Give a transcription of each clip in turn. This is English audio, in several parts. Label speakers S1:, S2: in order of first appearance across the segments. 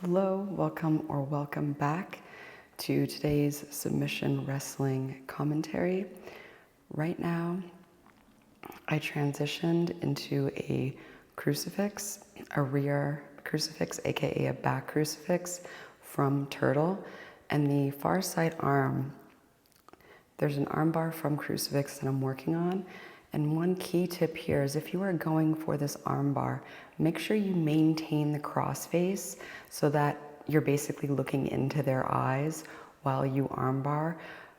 S1: Hello, welcome back to today's submission wrestling commentary. Right now, I transitioned into a crucifix, a rear crucifix, aka a back crucifix from turtle, and the far side arm. There's an armbar from crucifix that I'm working on. And one key tip here is if you are going for this armbar, make sure you maintain the cross face so that you're basically looking into their eyes while you armbar.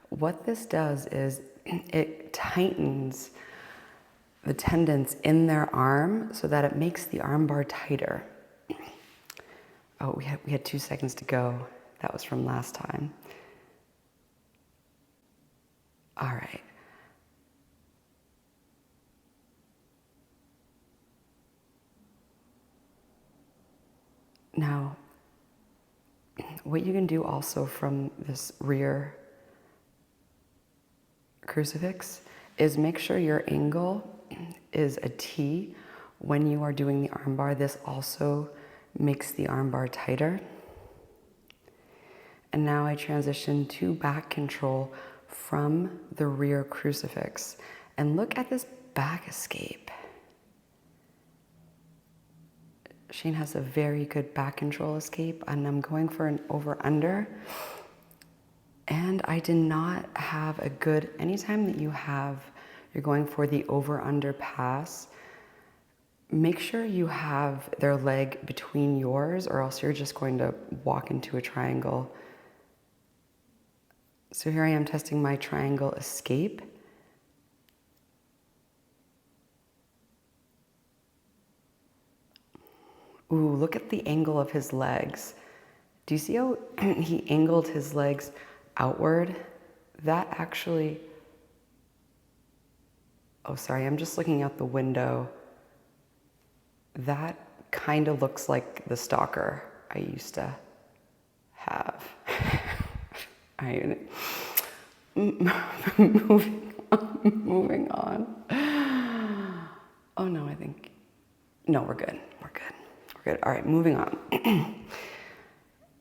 S1: What this does is it tightens the tendons in their arm so that it makes the armbar tighter. Oh, we had 2 seconds to go. That was from last time. All right. Now, what you can do also from this rear crucifix is make sure your angle is a T when you are doing the armbar. This also makes the armbar tighter. And now I transition to back control from the rear crucifix. And look at this back escape. Shane has a very good back control escape, and I'm going for an over-under. And I did not have a good, anytime that you're going for the over-under pass, make sure you have their leg between yours or else you're just going to walk into a triangle. So here I am testing my triangle escape. Ooh, look at the angle of his legs. Do you see how he angled his legs outward? That actually, oh sorry, I'm just looking out the window. That kind of looks like the stalker I used to have. Moving on. Oh no, no, we're good. All right, moving on.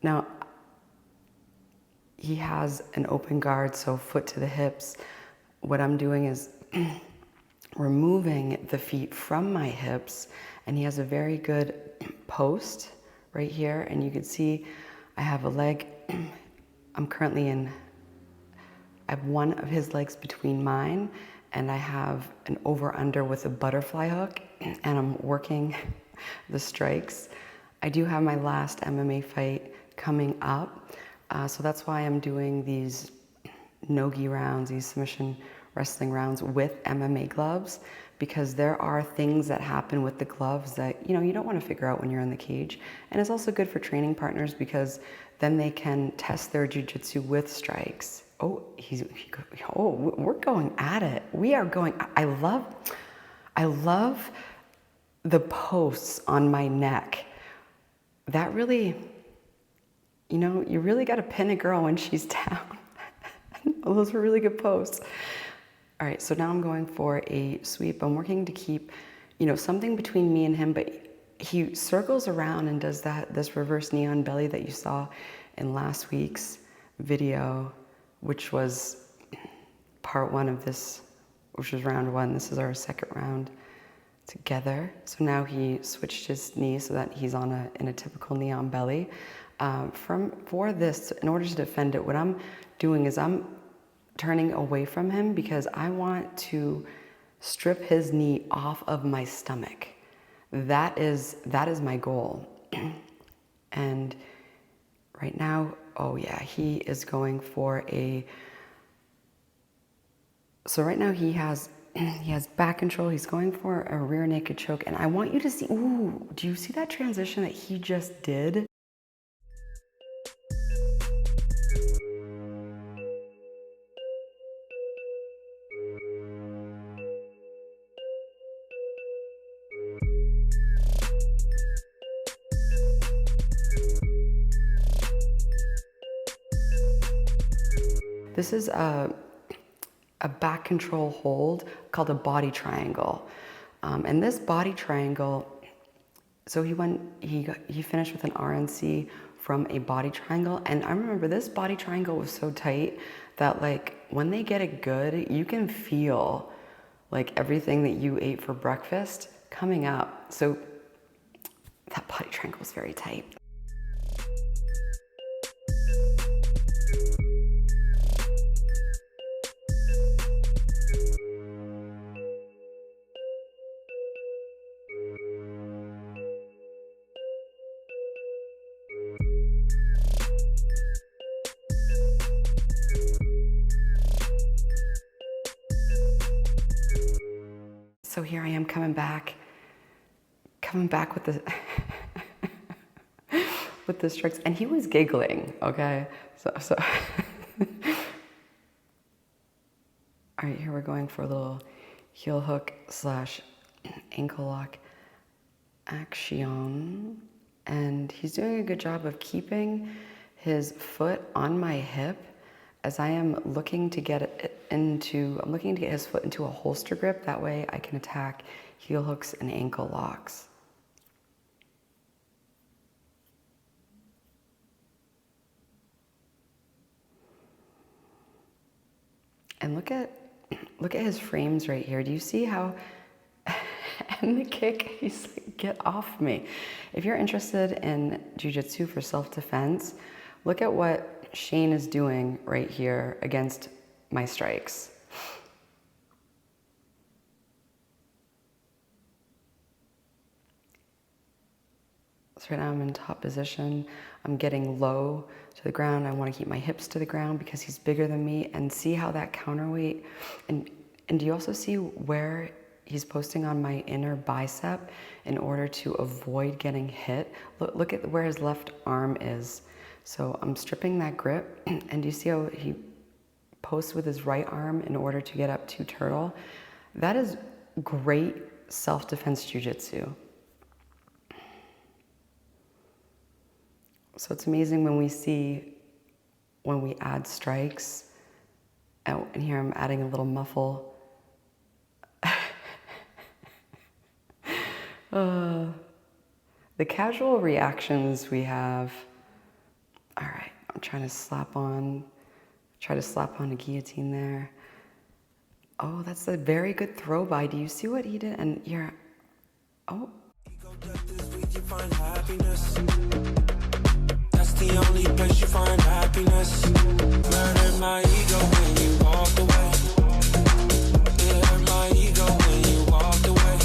S1: Now, he has an open guard, so foot to the hips. What I'm doing is removing the feet from my hips, and he has a very good post right here, and you can see I have a leg. I have one of his legs between mine, and I have an over-under with a butterfly hook, and I'm working the strikes. I do have my last MMA fight coming up, so that's why I'm doing these Nogi rounds, these submission wrestling rounds with MMA gloves, because there are things that happen with the gloves that you don't want to figure out when you're in the cage. And it's also good for training partners because then they can test their jiu-jitsu with strikes. Oh, we're going at it. We are going. I love the posts on my neck. That really, you really got to pin a girl when she's down. Those were really good posts. All right, so now I'm going for a sweep. I'm working to keep, something between me and him, but he circles around and does this reverse knee on belly that you saw in last week's video, which was part 1 of this, which was round 1. This is our second round together. So now he switched his knee so that he's in a typical knee on belly. For this, in order to defend it, what I'm doing is I'm turning away from him because I want to strip his knee off of my stomach. That is my goal. And right now, oh yeah, he is going for so right now he has back control. He's going for a rear naked choke. And I want you to see, ooh, do you see that transition that he just did? This is a back control hold called a body triangle. And this body triangle So he finished with an RNC from a body triangle. And I remember this body triangle was so tight that like when they get it good, you can feel like everything that you ate for breakfast coming up. So that body triangle was very tight. So here I am coming back with the with the strikes, and he was giggling. Okay, so all right, here we're going for a little heel hook / ankle lock action, and he's doing a good job of keeping his foot on my hip as I am looking to get his foot into a holster grip. That way I can attack heel hooks and ankle locks. And look at his frames right here. Do you see how, and the kick, he's like, get off me. If you're interested in jiu-jitsu for self-defense, look at what Shane is doing right here against my strikes. So right now I'm in top position. I'm getting low to the ground. I want to keep my hips to the ground because he's bigger than me, and see how that counterweight, and do you also see where he's posting on my inner bicep in order to avoid getting hit? Look at where his left arm is. So I'm stripping that grip, and do you see how he posts with his right arm in order to get up to turtle? That is great self-defense jiu-jitsu. So it's amazing when we add strikes, and here I'm adding a little muffle. The casual reactions we have. All right, I'm trying to slap on a guillotine there. Oh, that's a very good throw by. Do you see what he did? And you're, oh. That's the only place you find happiness. Murdered my ego when you walked away. It hurt my ego when you walked away.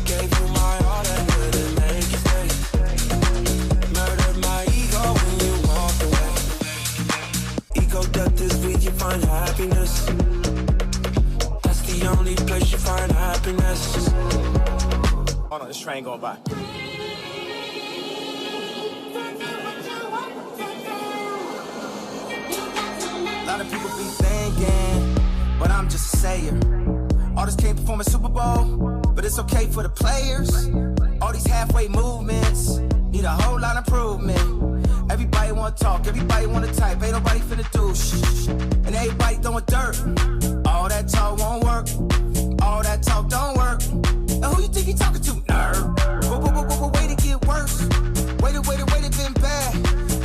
S1: Gave you my all that couldn't make you stay. Murdered my ego when you walked away. Ego death is where you find happiness. That's the only place you find happiness. Hold on, this train going by. A lot of people be thinking, but I'm just a sayer. Artists can't perform a Super Bowl, but it's okay for the players. All these halfway movements need a whole lot of improvement. Everybody wanna talk, everybody wanna type, ain't nobody finna do shh. And everybody throwing dirt. All that talk won't work, all that talk don't work. And who you think you talking to, nerd? Way to get worse. Way to been bad.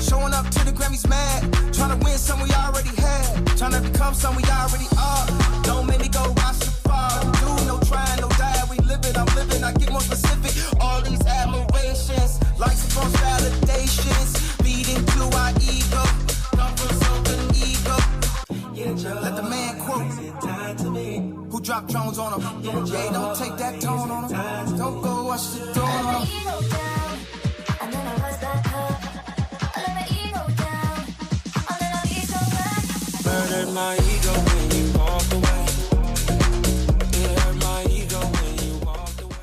S1: Showing up to the Grammys mad. Trying to win some we already had. Trying to become some we already are. Don't make me go watch the fall. Do no trying, no die. We live it, I'm living. I get more specific. All these admirations, likes and false validations, leading to our ego. Come from something ego. Let the man quote. Who dropped drones on him? Yeah, don't take that tone on him. Don't go watch the throne on him. Murdered my ego when you walked away. It hurt my ego when you walked away.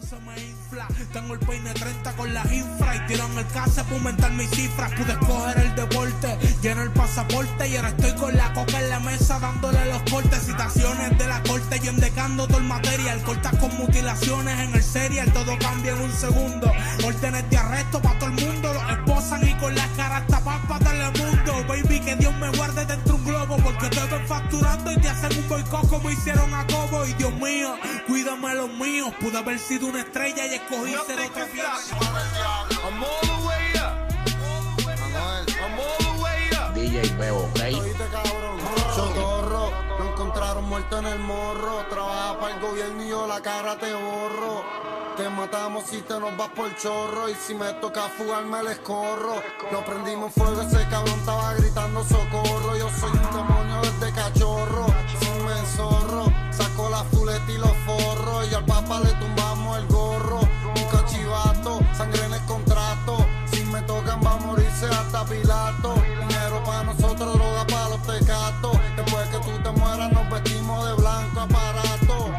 S1: Se me infla, tengo el peine 30 con las infra y tiran el casa para aumentar mis cifras. Pude escoger el deporte, lleno el pasaporte y ahora estoy con la coca en la mesa dándole los cortes. Citaciones de la corte, yo endecando todo el material. Cortas con mutilaciones en el serial, todo cambia en un segundo. Órdenes de arresto para todo el mundo, los esposan y con las caras tapadas para Telemundo. Baby, que Dios me guarde dentro un globo, porque te ven facturando y te hacen un boicot como hicieron a Cobo. Y Dios mío, cuídame los míos,
S2: Pude haber sido una estrella y escogí ser otro fiel.
S3: I'm all the way up. I'm all the way up.
S4: DJ Bebo, ¿ok?
S5: Oíste, cabrón, socorro, lo encontraron muerto en el morro. Trabaja para el gobierno y yo la cara te borro. Te matamos si te nos vas por chorro. Y si me toca fugarme les corro. Lo prendimos en fuego, ese cabrón estaba gritando socorro. Yo soy un demonio desde cachorro. Si me enzorro, saco la fuleta y los forros. Y al papa le tumbamos el gorro. Un cachivato, sangre en el contrato. Si me tocan va a morirse hasta Pilato. Dinero para nosotros, droga para los tecatos. Después que tú te mueras nos vestimos de blanco aparato.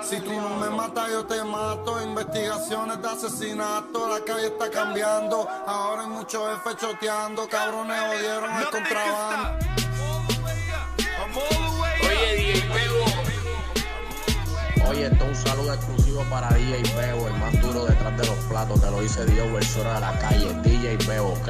S5: Si tú no me matas yo te mato. Investigaciones de asesinato. La calle está cambiando. Ahora hay muchos jefes choteando. Cabrones jodieron el contrabando.
S4: Oye, DJ Bebo. Oye, esto es un saludo exclusivo para DJ Bebo, el más duro detrás de los platos. Te lo dice Dios, versor de la calle. DJ Bebo, ¿ok?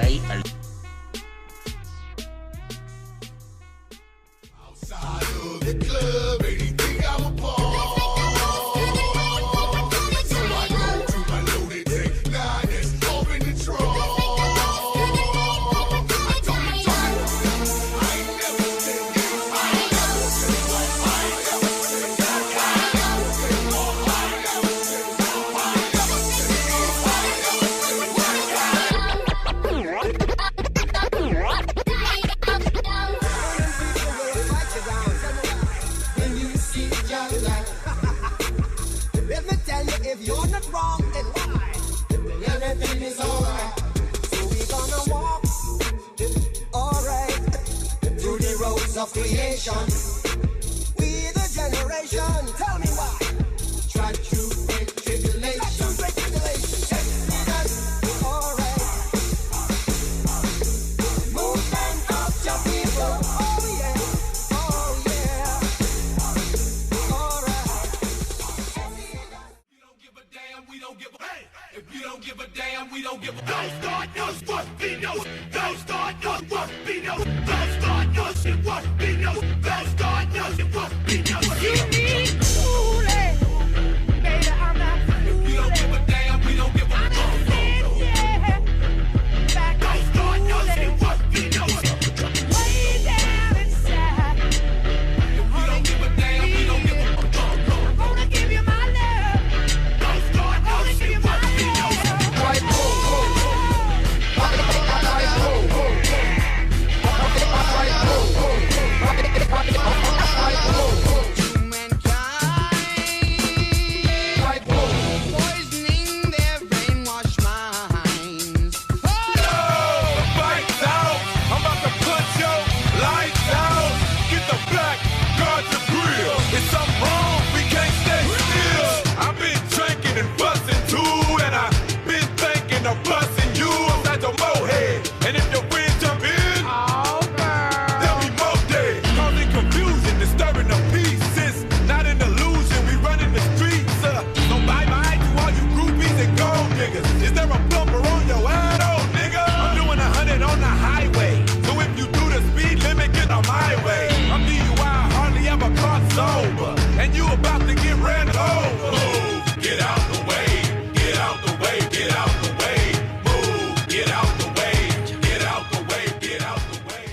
S6: Of creation, we the generation. Tell me why. Try to break tribulation. Exodus, alright. Movement of your people. Oh yeah, oh yeah. Alright.
S2: We don't give a damn. We don't give a hey. If you don't give a damn, we don't give a. Don't start us, what be no. Don't start us, what be no. Don't start us, what be no. Don't start us, what be no.
S6: You need fooling, baby. I'm not fooling.
S2: If you don't give a damn, we don't give a.
S6: Yeah. Back
S2: Don't start us, what be no.
S6: way down inside.
S2: If you don't give a damn, we don't give a.
S6: I'm gonna give you my love.
S2: Don't start
S6: I'm gonna
S2: us,
S6: give you my
S2: what be no.
S6: Poisoning their brainwashed minds.
S3: Lights out. I'm about to put your lights out. Get the black guard to grill. It's something wrong, we can't stay still. I've been drinking and busting too, and I've been thinking of busting you upside your mohead. And if your friends jump in, there'll be more dead. Causing confusion, disturbing the peace. It's not an illusion, we running the streets. So bye-bye to all you groupies and gold niggas. Is there a bumper on your head, old nigga? I'm doing 100 on the highway. So if you do the speed limit, get on my way. I'm DUI, hardly ever caught sober. And you about to get ran over. Move, get out the way. Get out the way, get out the way. Move, get out the way. Get out the way, get out the way.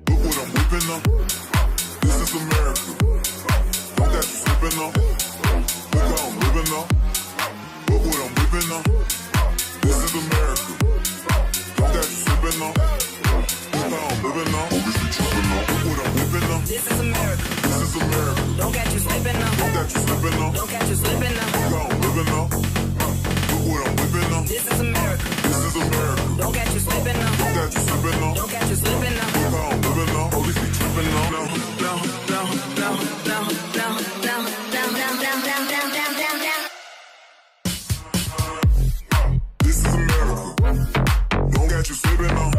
S7: Look what I'm whipping up. This is America. Don't got you slipping up. Look how I'm living up. Look what I'm whipping up. This is America. Don't got you slipping up. Look how I'm living up. Always be tripping up. Look what I'm whipping up.
S6: This is America.
S7: This is America.
S6: Don't get you slipping now.
S7: Don't got you slipping up.
S6: Don't get you slipping now.
S7: Look how I'm living up. Look what I'm whipping up.
S6: This is America.
S7: This is America.
S6: Don't get you slipping now.
S7: Don't got you slipping up.
S6: Don't get you slipping now.
S7: Look how I'm living up. Always be tripping up. This is America. Don't got you slipping up.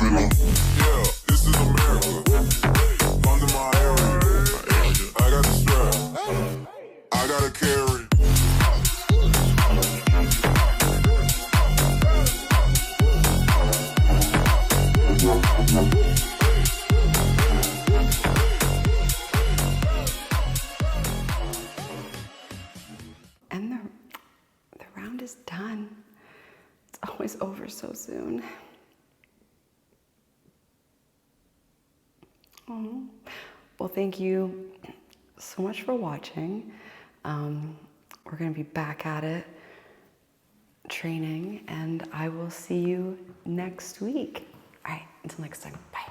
S7: living on. Yeah, this is America. London, my area. I got the strap. I gotta carry.
S1: And the round is done. It's always over so soon. Oh. Well, thank you so much for watching. We're gonna be back at it, training, and I will see you next week. All right, until next time, bye.